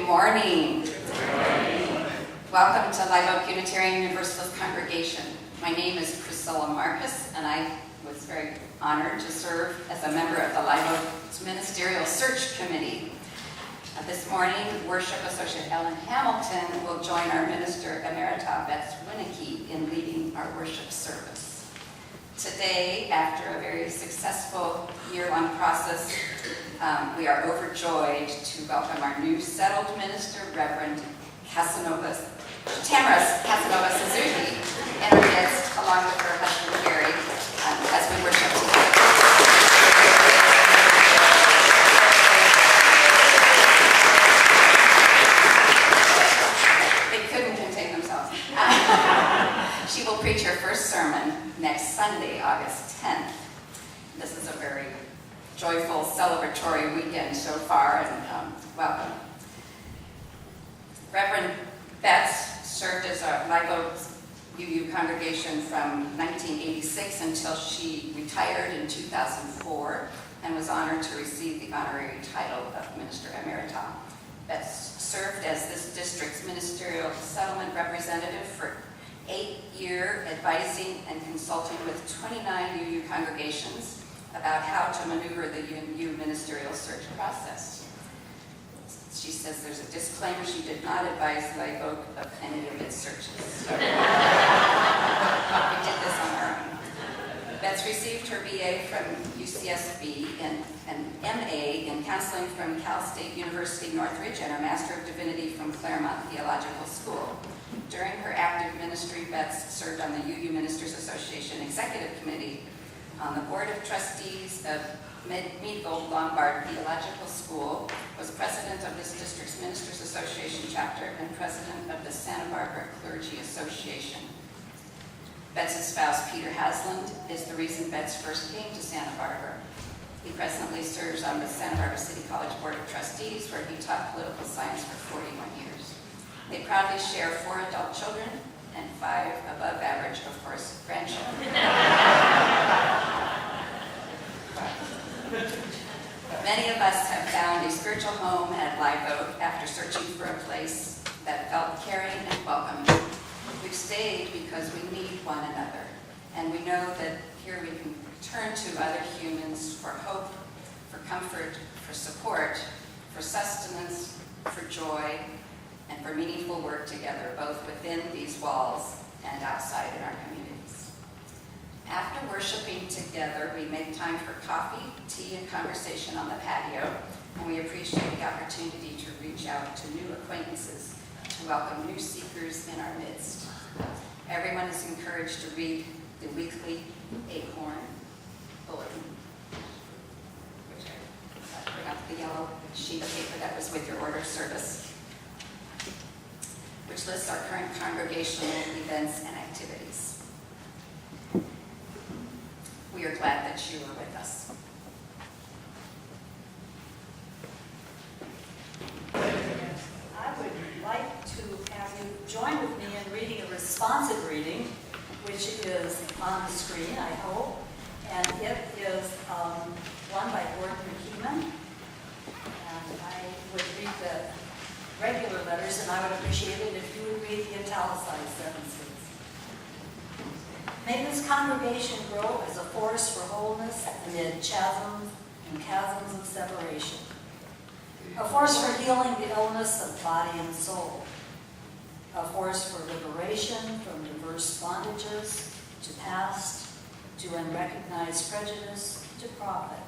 morning. Welcome to Live Oak Unitarian Universalist Congregation. My name is Priscilla Marcus, and I was very honored to serve as a member of the Live Oak's Ministerial Search Committee. This morning, Worship Associate Ellen Hamilton will join our Minister Emerita, Wienecke, in leading our worship service. Today, after a very successful year-long process, we are overjoyed to welcome our new settled minister, Reverend Tamara Suzuki, in our midst, along with her husband, Gary, as we worship together. They couldn't contain themselves. She will preach her first sermon next Sunday, August 10th. This is a very joyful, celebratory weekend so far, and welcome. Reverend Betts served as a Live Oak's UU congregation from 1986 until she retired in 2004 and was honored to receive the honorary title of Minister Emerita. Betts served as this district's ministerial settlement representative for 8 years, advising and consulting with 29 UU congregations about how to maneuver the UU ministerial search process. She says there's a disclaimer: she did not advise Live Oak of any of its searches. We did this on our own. Betts received her BA from UCSB and an MA in counseling from Cal State University Northridge and her Master of Divinity from Claremont Theological School. During her active ministry, Betts served on the UU Ministers Association Executive Committee, on the Board of Trustees of Meadville Lombard Theological School, was president of this district's Ministers Association chapter, and president of the Santa Barbara Clergy Association. Betts' spouse, Peter Hasland, is the reason Betts first came to Santa Barbara. He presently serves on the Santa Barbara City College Board of Trustees, where he taught political science for 41 years. They proudly share 4 adult children and 5 above average, of course, grandchildren. Many of us have found a spiritual home at Live Oak after searching for a place that felt caring and welcoming. We've stayed because we need one another, and we know that here we can turn to other humans for hope, for comfort, for support, for sustenance, for joy, and for meaningful work together, both within these walls and outside in our communities. After worshiping together, we make time for coffee, tea, and conversation on the patio, and we appreciate the opportunity to reach out to new acquaintances, to welcome new seekers in our midst. Everyone is encouraged to read the weekly Acorn Bulletin, which I bring up the yellow sheet of paper that was with your order service, which lists our current congregational events and activities. We are glad that you are with us. I would like to have you join with me in reading a responsive reading, which is on the screen, I hope, and it is one by Gordon McKeeman. And I would read the regular letters, and I would appreciate it if you would read the italicized sentences. May this congregation grow as a force for wholeness amid chasms and chasms of separation. A force for healing the illness of body and soul. A force for liberation from diverse bondages to past, to unrecognized prejudice, to profit.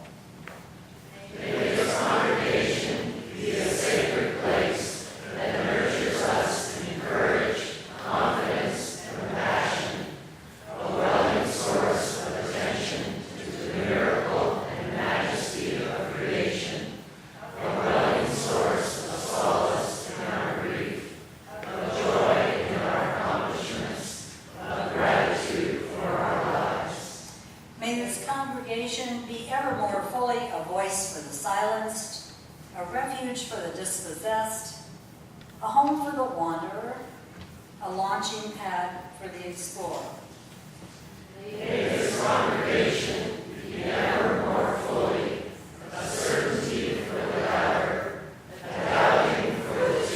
May this congregation be a sacred place that nurtures us in courage, confidence, and compassion, a welling source of attention to the miracle and majesty of creation, a welling source of solace in our grief, of joy in our accomplishments, of gratitude for our lives. May this congregation be ever more fully a voice for the silenced, a refuge for the dispossessed, a home for the wanderer, a launching pad for the explorer. May this congregation be ever more fully a certainty for the doubter, a doubting for the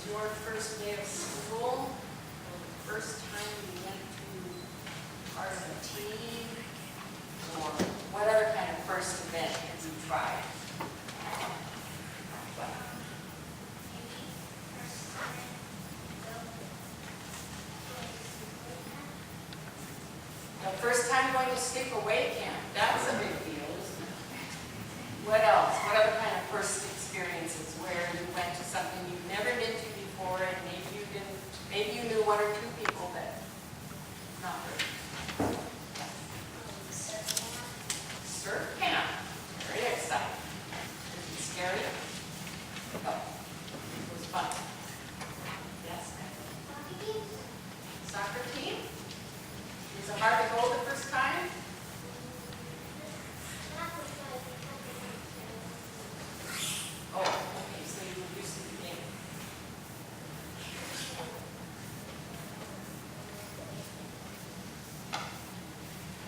your first day of school, or the first time you went to part of a team, or what other kind of first event have you tried? The first time going to sleepaway camp, that's a big deal, isn't it? What else? What other kind of first experiences where you went to something you've never been to before and maybe you knew one or two people that not really. Surf camp. Very exciting. Was it scary? No. It was fun. Yes? Soccer team? Was it hard to go the first time? Oh, okay, so you were used to the game.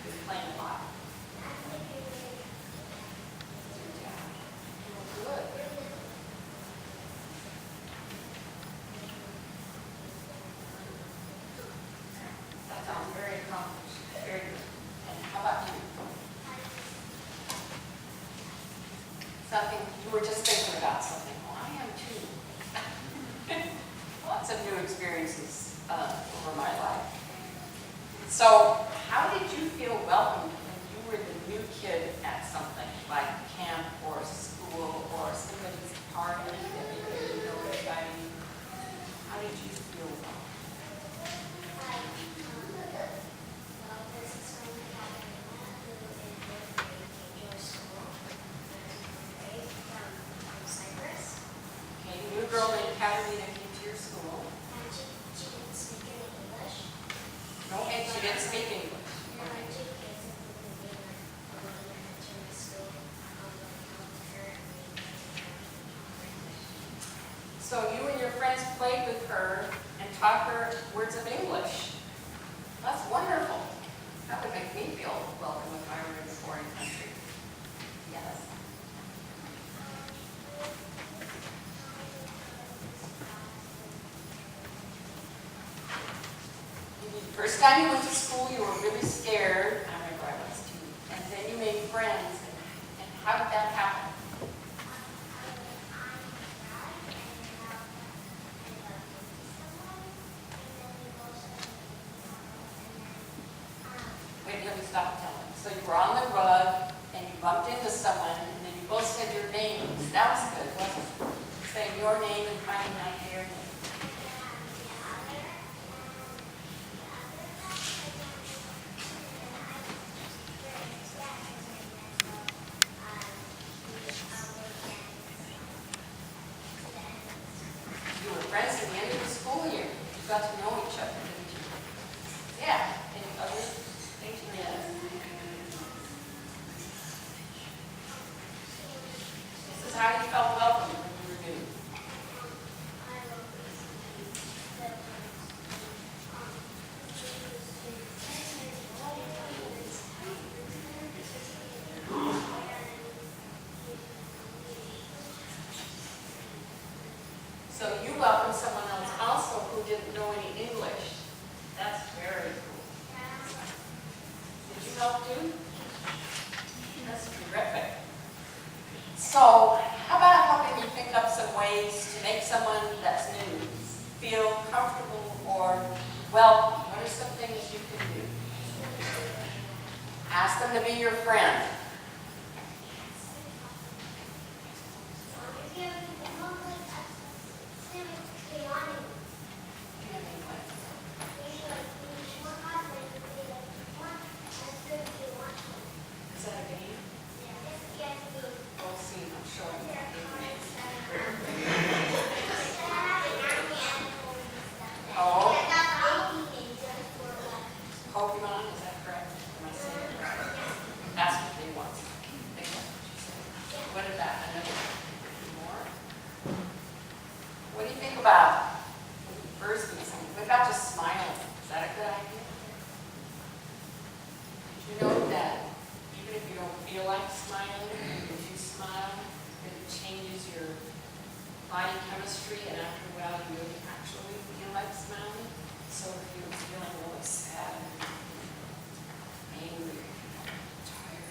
You were playing a lot. Well, good. That sounds very accomplished. Very good. And how about you? Something, you were just thinking about something. Well, I am too. Lots of new experiences over my life. So, how did you feel welcomed when you were the new kid at something like camp or school or somebody's party that you didn't know anybody? How did you feel welcomed? Okay, a new girl named Catalina came to your school. No, and she didn't speak English. So you and your friends played with her and taught her words of English. That's wonderful. That would make me feel welcome if I were in a foreign country. Yes. First time you went to school, you were really scared. I remember I was too. And then you made friends. And how did that happen? Wait, let me stop telling. So you were on the rug, and you bumped into someone, and then you both said your names. That was good, wasn't it? Saying your name and finding out their name. You were friends at the end of the school year. You got to know each other, didn't you? Yeah. And others? Yes. This is how you felt welcome when you were new. So you welcomed someone else also who didn't know any English. That's very cool. Did you help too? That's terrific. So how about helping you think up some ways to make someone that's new feel comfortable or welcome? What are some things you can do? Ask them to be your friend. Is that a game? We'll see. I'm showing you. Oh, Pokemon, is that correct? Am I saying it right? That's what they want. What about another? More? What do you think about first meeting? What about just smiling? Is that a good idea? Did you know that even if you don't feel like smiling, if you smile, it changes your body chemistry? the street, and after a while, you actually feel like smiling. So if you're feeling really sad, angry, tired,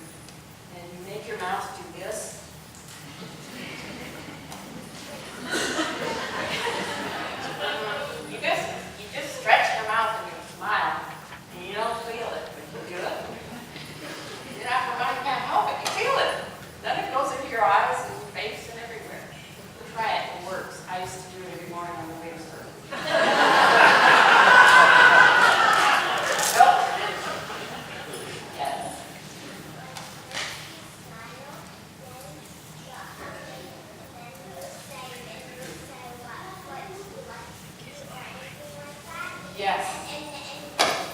and you make your mouth do this. You just stretch your mouth and you smile, and you don't feel it, but you do it. You're not reminded, you can't help it, you feel it. Then it goes into your eyes and your face and everywhere. Try it, it works. I used to do it every morning on the way to work. Nope. Yes. Yes.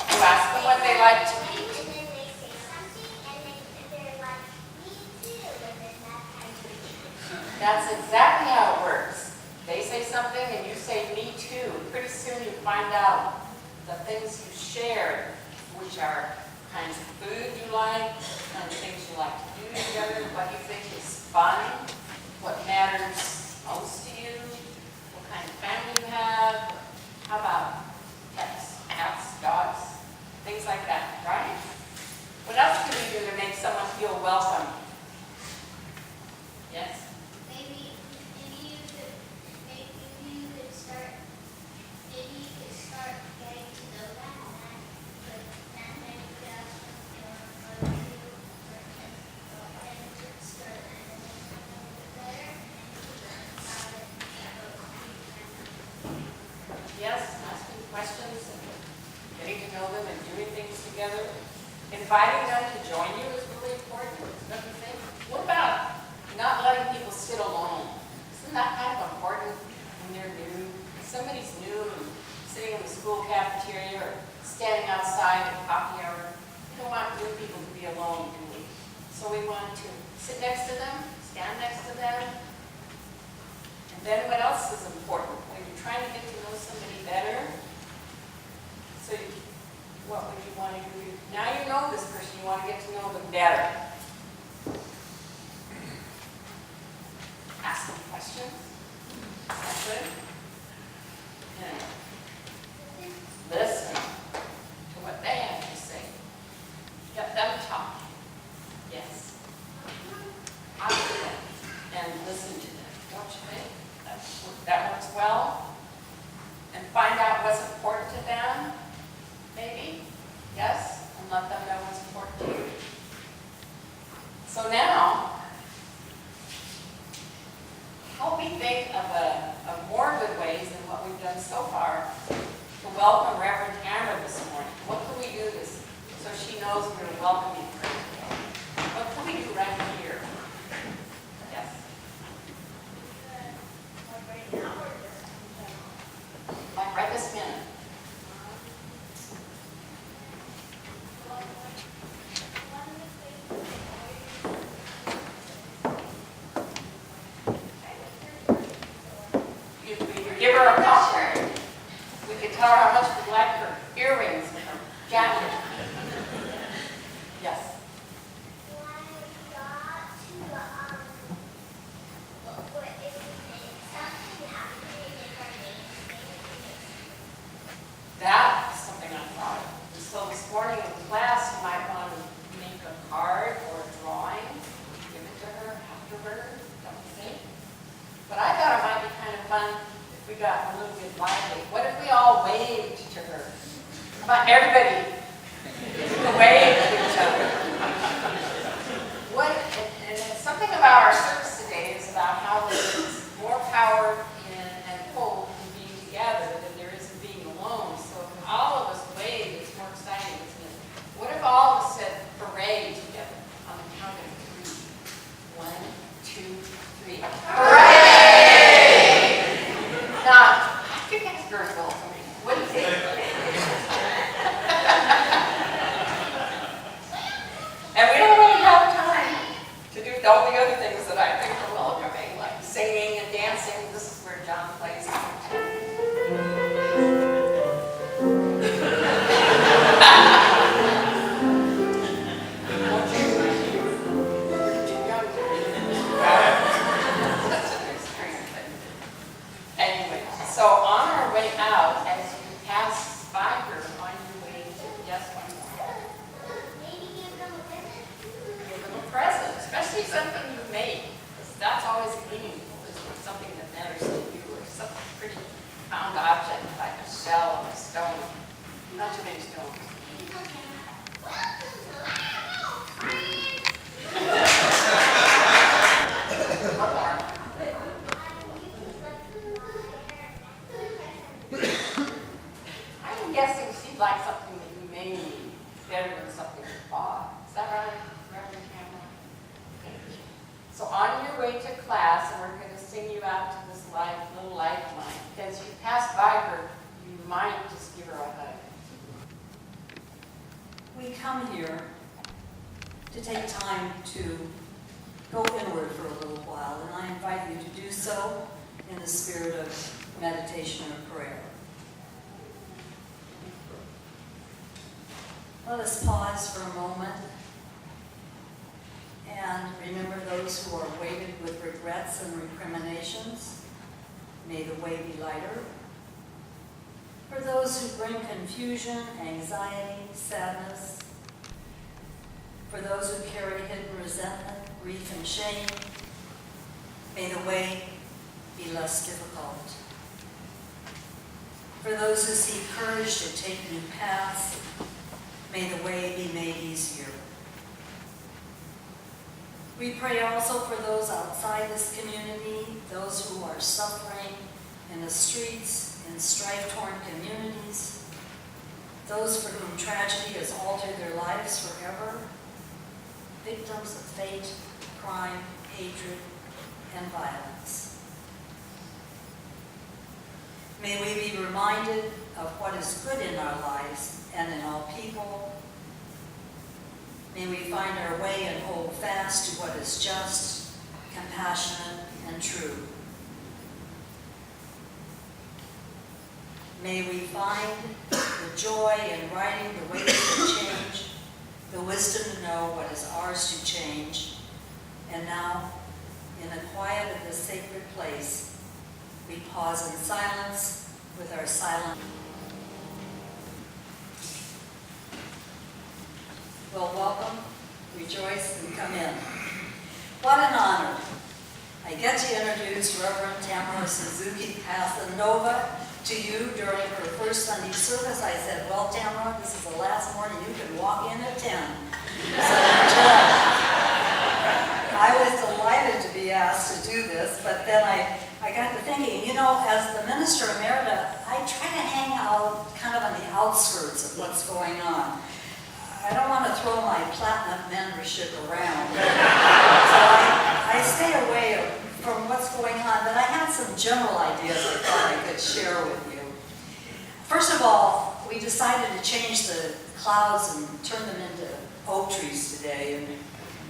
You ask them what they like to eat. That's exactly how it works. They say something and you say, me too. Pretty soon you find out the things you shared, which are kinds of food you like, kinds of things you like to do together, what you think is fun, what matters most to you, what kind of family you have. How about pets, cats, dogs, things like that, right? What else can you do to make someone feel welcome? Yes? Maybe you could start getting to know them, and then maybe you could ask them for a few and just start getting to know them a little better and about it. Yes, asking questions and getting to know them and doing things together. Inviting them to join you is really important, don't you think? What about not letting people sit alone? Isn't that kind of important when they're new? If somebody's new and sitting in the school cafeteria or standing outside at coffee hour, we don't want new people to be alone, do we? So we want to sit next to them, stand next to them. And then what else is important? When you're trying to get to know somebody better, what would you want to do? Now you know this person, you want to get to know them better. Ask them questions. Is that good? And listen to what they have to say. Get them talking. Yes. Ask them and listen to them. Don't you think? That works well. And find out what's important to them. Maybe, yes, and let them know what's important to you. So now, help me think of more good ways than what we've done so far to welcome Reverend Tamara this morning. What can we do so she knows we're welcoming her? What can we do right here? Yes? Like right this minute. Give her a compliment. We could tell her how much we like her earrings and her jacket. Yes. That's something I thought of. And so this morning in class, you might want to make a card or a drawing, give it to her, after her, don't you think? But I thought it might be kind of fun if we got a little bit lively. What if we all waved to her? How about everybody wave to each other? And something about our service today is about how there's more power and pull in being together than there is in being alone. So if all of us wave, it's more exciting, isn't it? What if all of us said hooray together on the count of 3? 1, 2, 3. Hooray! Now, I think that's gurgle for me. What do you think? And we don't really have time to do all the other things that I think are welcoming, like singing and dancing. This is where John plays. out to this little lifeline, because you pass by her, you might just give her a hug. We come here to take time to go inward for a little while, and I invite you to do so in the spirit of meditation or prayer. Let us pause for a moment and remember those who are weighted with regrets and recriminations. May the way be lighter. For those who bring confusion, anxiety, sadness. For those who carry hidden resentment, grief, and shame, may the way be less difficult. For those who seek courage to take new paths, may the way be made easier. We pray also for those outside this community, those who are suffering in the streets, in strife-torn communities, those for whom tragedy has altered their lives forever, victims of fate, crime, hatred, and violence. May we be reminded of what is good in our lives and in all people. May we find our way and hold fast to what is just, compassionate, and true. May we find the joy in writing the ways of change, the wisdom to know what is ours to change. And now, in the quiet of this sacred place, we pause in silence with our silent. Well, welcome, rejoice, and come in. What an honor. I get to introduce Reverend Tamara Suzuki Casanova to you during her first Sunday service. I said, well, Tamara, this is the last morning you can walk in at 10. So I was delighted to be asked to do this, but then I got to thinking, you know, as the minister emerita, I try to hang out kind of on the outskirts of what's going on. I don't want to throw my platinum membership around. So I stay away from what's going on, but I had some general ideas I thought I could share with you. First of all, we decided to change the clouds and turn them into oak trees today. And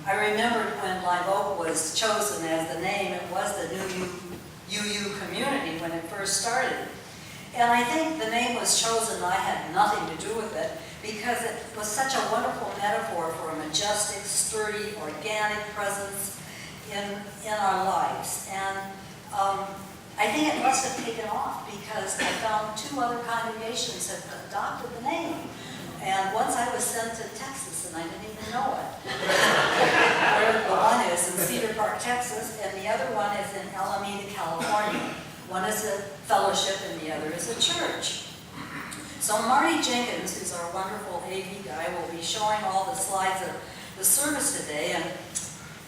I remembered when Live Oak was chosen as the name, it was the new UU community when it first started. And I think the name was chosen, I had nothing to do with it, because it was such a wonderful metaphor for a majestic, sturdy, organic presence in our lives. And I think it must have taken off because I found 2 other congregations had adopted the name. And once I was sent to Texas and I didn't even know it. Where one is in Cedar Park, Texas, and the other one is in Alameda, California. One is a fellowship and the other is a church. So Marty Jenkins, who's our wonderful AV guy, will be showing all the slides of the service today. And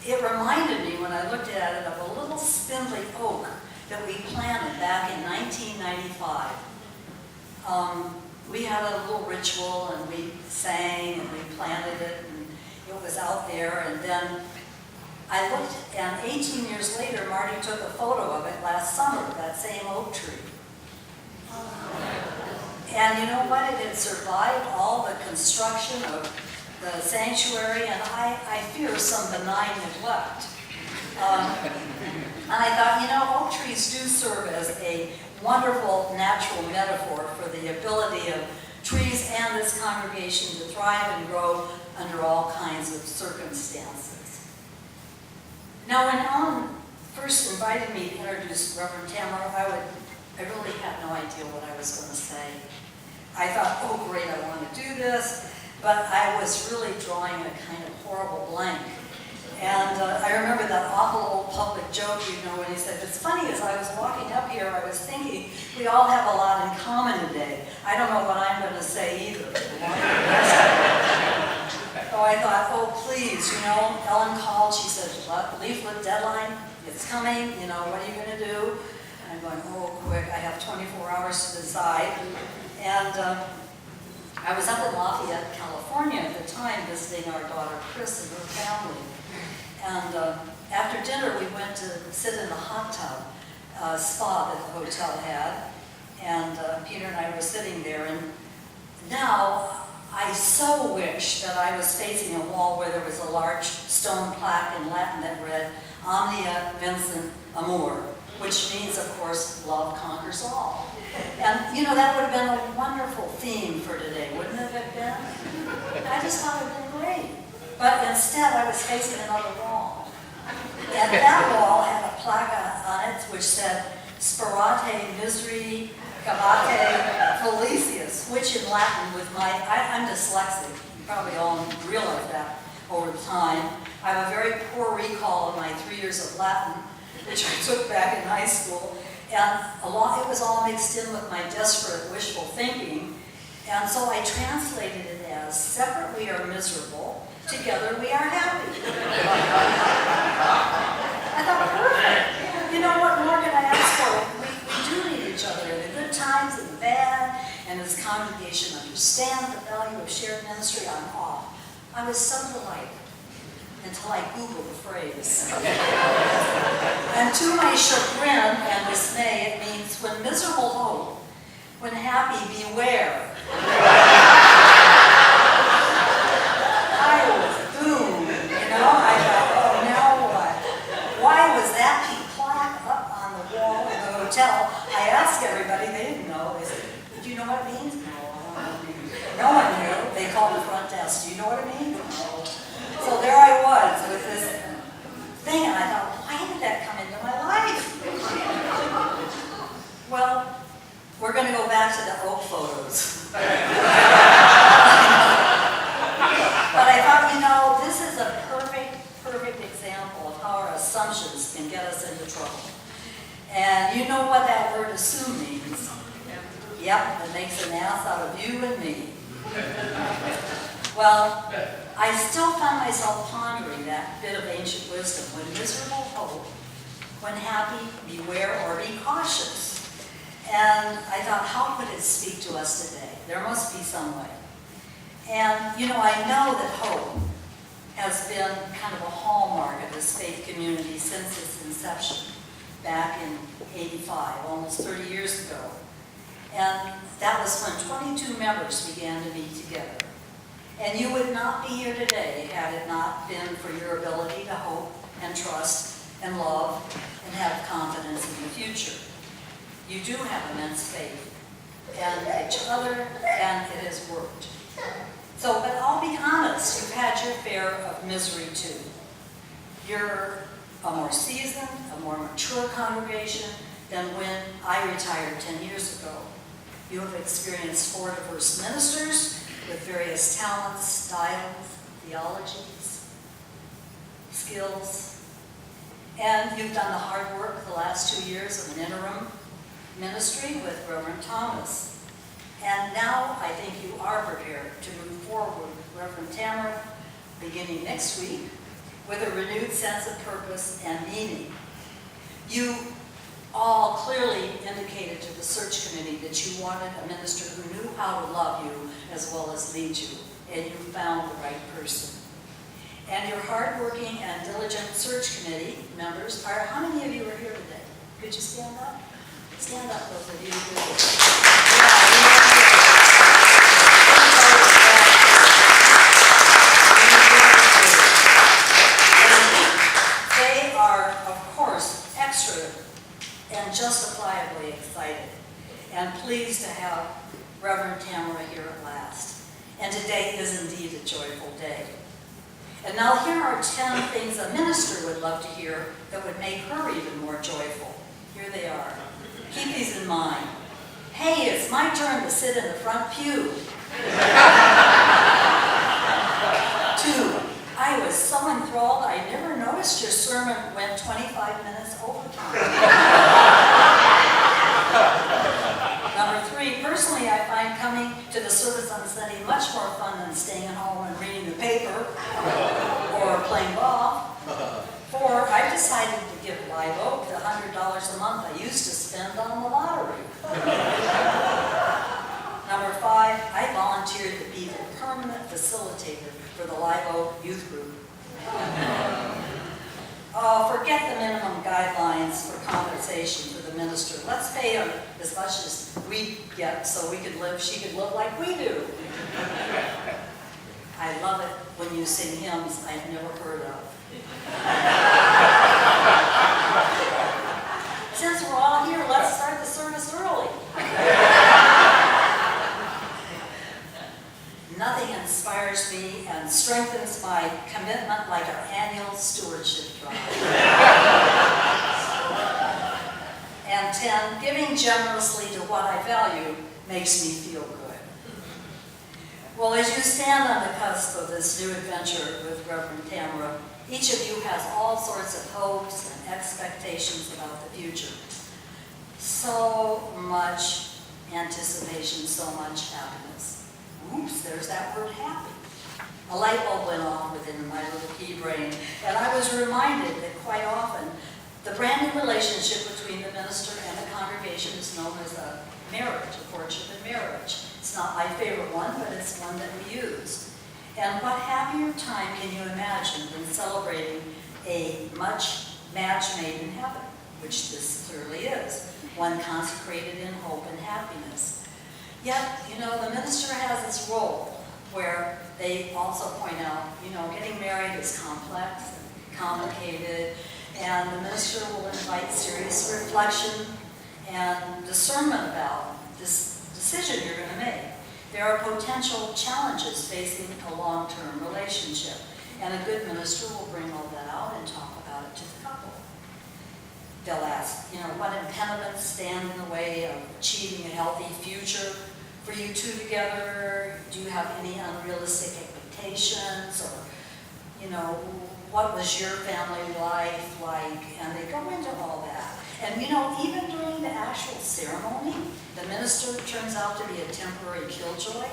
it reminded me when I looked at it of a little spindly oak that we planted back in 1995. We had a little ritual and we sang and we planted it and it was out there. And then I looked, and 18 years later, Marty took a photo of it last summer, that same oak tree. And you know what? It had survived all the construction of the sanctuary, and I fear some benign neglect. And I thought, you know, oak trees do serve as a wonderful natural metaphor for the ability of trees and this congregation to thrive and grow under all kinds of circumstances. Now, when Ellen first invited me to introduce Reverend Tamara, I really had no idea what I was going to say. I thought, oh great, I want to do this, but I was really drawing a kind of horrible blank. And I remember that awful old public joke, you know, when he said, it's funny, as I was walking up here, I was thinking, we all have a lot in common today. I don't know what I'm going to say either. So I thought, oh please, you know, Ellen called, she said, leaflet deadline, it's coming, you know, what are you going to do? And I'm going, oh quick, I have 24 hours to decide. And I was up in Lafayette, California at the time, visiting our daughter Chris and her family. And after dinner, we went to sit in the hot tub. spa that the hotel had, and Peter and I were sitting there, and now I so wish that I was facing a wall where there was a large stone plaque in Latin that read, Omnia Vincit Amor, which means, of course, love conquers all. And, you know, that would have been a wonderful theme for today, wouldn't it have been? I just thought it would have been great. But instead, I was facing another wall. And that wall had a plaque on it which said, Sperate Miseri Cabate Felicius, which in Latin with I'm dyslexic. You probably all realize that over time. I have a very poor recall of my 3 years of Latin, which I took back in high school. And it was all mixed in with my desperate wishful thinking. And so I translated it as, separate we are miserable, together we are happy. I thought, perfect. You know what more can I ask for? We do need each other in the good times and the bad, and this congregation understands the value of shared ministry. I'm off. I was so delighted until I Googled the phrase. And to my chagrin and dismay, it means when miserable hope, when happy beware. I was doomed, you know. I thought, oh, now what? Why was that plaque up on the wall in the hotel? I asked everybody, they didn't know. They said, do you know what it means? No, I don't know. No one knew. They called the front desk, do you know what it means? No. So there I was with this thing, and I thought, why did that come into my life? Well, we're going to go back to the oak photos. But I thought, you know, this is a perfect example of how our assumptions can get us into trouble. And you know what that word assume means. Yep, it makes an ass out of you and me. Well, I still found myself pondering that bit of ancient wisdom. When miserable, hope. When happy, beware or be cautious. And I thought, how could it speak to us today? There must be some way. And, you know, I know that hope has been kind of a hallmark of this faith community since its inception, back in '85, almost 30 years ago. And that was when 22 members began to meet together. And you would not be here today had it not been for your ability to hope and trust and love and have confidence in the future. You do have immense faith in each other, and it has worked. So, but I'll be honest, you've had your share of misery too. You're a more seasoned, a more mature congregation than when I retired 10 years ago. You have experienced 4 diverse ministers with various talents, styles, theologies, skills. And you've done the hard work the last 2 years of an interim ministry with Reverend Thomas. And now I think you are prepared to move forward with Reverend Tamara beginning next week with a renewed sense of purpose and meaning. You all clearly indicated to the search committee that you wanted a minister who knew how to love you as well as lead you, and you found the right person. And your hardworking and diligent search committee members are, how many of you are here today? Could you stand up? Stand up, those of you They are, of course, extra and justifiably excited and pleased to have Reverend Tamara here at last. And today is indeed a joyful day. And now here are 10 things a minister would love to hear that would make her even more joyful. Here they are. Keep these in mind. Hey, it's my turn to sit in the front pew. 2, I was so enthralled I never noticed your sermon went 25 minutes overtime. Number 3, personally I find coming to the service on Sunday much more fun than staying at home and reading the paper or playing ball. 4, I've decided to give Live Oak the $100 a month I used to spend on the lottery. Number 5, I volunteered to be the permanent facilitator for the Live Oak youth group. forget the minimum guidelines for compensation for the minister. Let's pay her as much as we get so we could live, she could live like we do. I love it when you sing hymns I've never heard of. Since we're all here, let's start the service early. Nothing inspires me and strengthens my commitment like our annual stewardship drive. And 10, giving generously to what I value makes me feel good. Well, as you stand on the cusp of this new adventure with Reverend Tamara, each of you has all sorts of hopes and expectations about the future. So much anticipation, so much happiness. Oops, there's that word happy. A light bulb went off within my little pea brain, and I was reminded that quite often the brand new relationship between the minister and the congregation is known as a marriage, a courtship and marriage. It's not my favorite one, but it's one that we use. And what happier time can you imagine than celebrating a match made in heaven, which this clearly is, one consecrated in hope and happiness. Yet, the minister has this role where they also point out, getting married is complex and complicated, and the minister will invite serious reflection and discernment about this decision you're going to make. There are potential challenges facing a long-term relationship, and a good minister will bring all that out and talk about it to the couple. They'll ask, what impediments stand in the way of achieving a healthy future for you two together? Do you have any unrealistic expectations? Or, what was your family life like? And they go into all that. And, even during the actual ceremony, the minister turns out to be a temporary killjoy.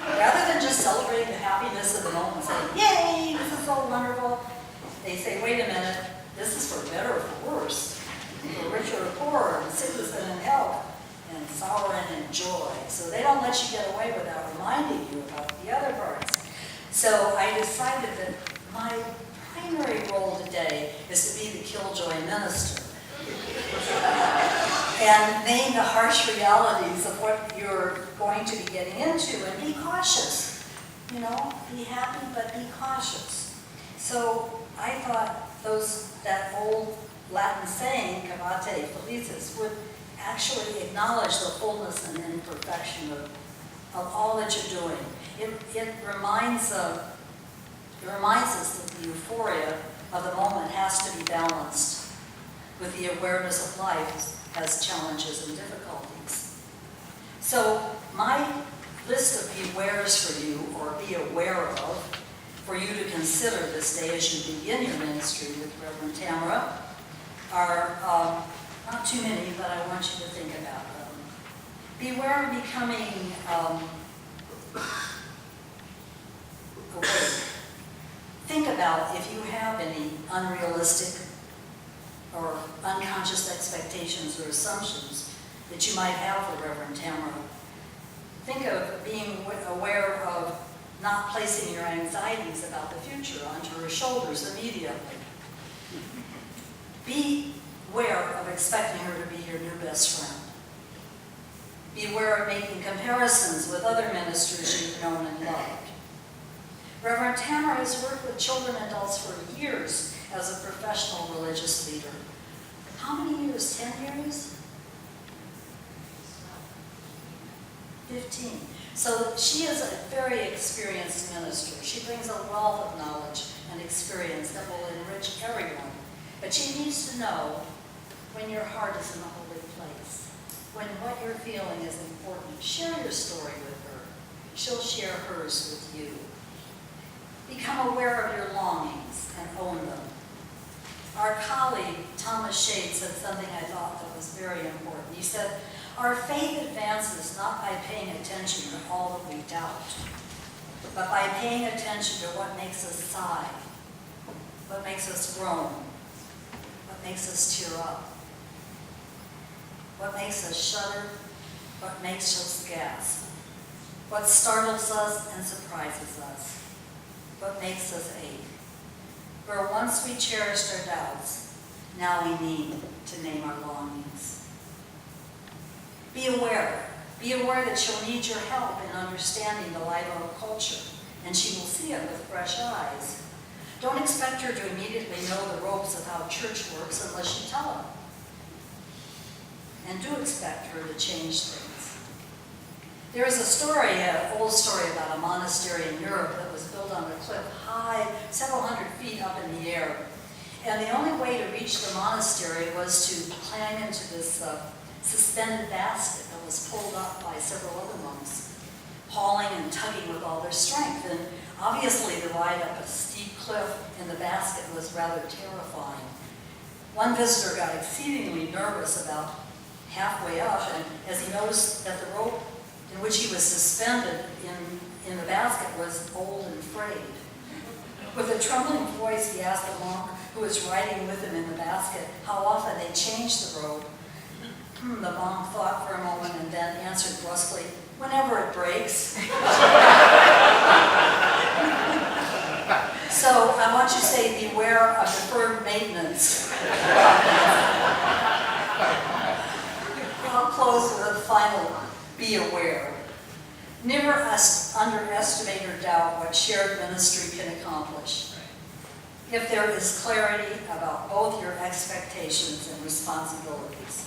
Rather than just celebrating the happiness of the moment and saying, yay, this is so wonderful, they say, wait a minute, this is for better or for worse, for richer or poorer, in sickness and in health, and sorrow and in joy. So they don't let you get away without reminding you about the other parts. So I decided that my primary role today is to be the killjoy minister and name the harsh realities of what you're going to be getting into, and be cautious. Be happy, but be cautious. So I thought that old Latin saying, cavate felicis, would actually acknowledge the fullness and imperfection of all that you're doing. It reminds us that the euphoria of the moment has to be balanced with the awareness of life as challenges and difficulties. So my list of bewares for you, or be aware of, for you to consider this day as you begin your ministry with Reverend Tamara, are not too many, but I want you to think about them. Beware of becoming awake. Think about if you have any unrealistic or unconscious expectations or assumptions that you might have for Reverend Tamara. Think of being aware of not placing your anxieties about the future onto her shoulders immediately. Be aware of expecting her to be your new best friend. Be aware of making comparisons with other ministers you've known and loved. Reverend Tamara has worked with children and adults for years as a professional religious leader. How many years? 10 years? 15. So she is a very experienced minister. She brings a wealth of knowledge and experience that will enrich everyone. But she needs to know when your heart is in a holy place, when what you're feeling is important. Share your story with her. She'll share hers with you. Become aware of your longings and own them. Our colleague, Thomas Shade, said something I thought that was very important. He said, our faith advances not by paying attention to all that we doubt, but by paying attention to what makes us sigh, what makes us groan, what makes us tear up, what makes us shudder, what makes us gasp, what startles us and surprises us, what makes us ache. Where once we cherished our doubts, now we need to name our longings. Be aware. Be aware that she'll need your help in understanding the light of culture, and she will see it with fresh eyes. Don't expect her to immediately know the ropes of how church works unless you tell her. And do expect her to change things. There is a story, an old story about a monastery in Europe that was built on a cliff high, several hundred feet up in the air. And the only way to reach the monastery was to climb into this suspended basket that was pulled up by several other monks, hauling and tugging with all their strength. And obviously the ride up a steep cliff in the basket was rather terrifying. One visitor got exceedingly nervous about halfway up, and as he noticed that the rope in which he was suspended in the basket was old and frayed. With a trembling voice, he asked the monk who was riding with him in the basket how often they changed the rope. The monk thought for a moment and then answered brusquely, "Whenever it breaks." So I want you to say, beware of deferred maintenance. I'll close with a final, be aware. Never underestimate or doubt what shared ministry can accomplish. If there is clarity about both your expectations and responsibilities,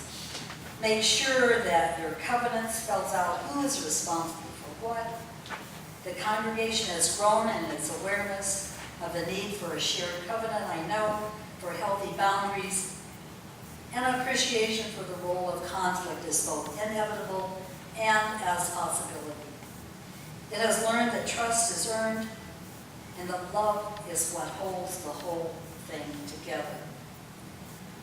make sure that your covenant spells out who is responsible for what. The congregation has grown in its awareness of the need for a shared covenant, I know, for healthy boundaries, and appreciation for the role of conflict as both inevitable and as possibility. It has learned that trust is earned and that love is what holds the whole thing together.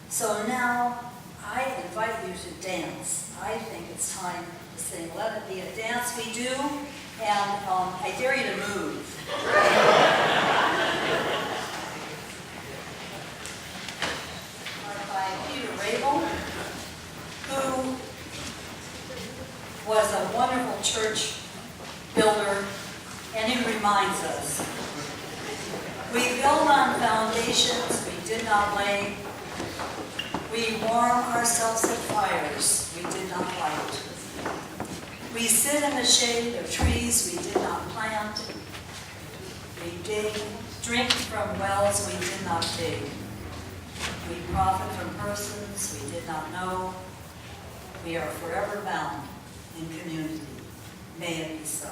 So now I invite you to dance. I think it's time to sing Let It Be a Dance We Do, and I dare you to move. By Peter Rabel, who was a wonderful church builder, and he reminds us, we build on foundations we did not lay. We warm ourselves at fires we did not light. We sit in the shade of trees we did not plant. We drink from wells we did not dig. We profit from persons we did not know. We are forever bound in community. May it be so.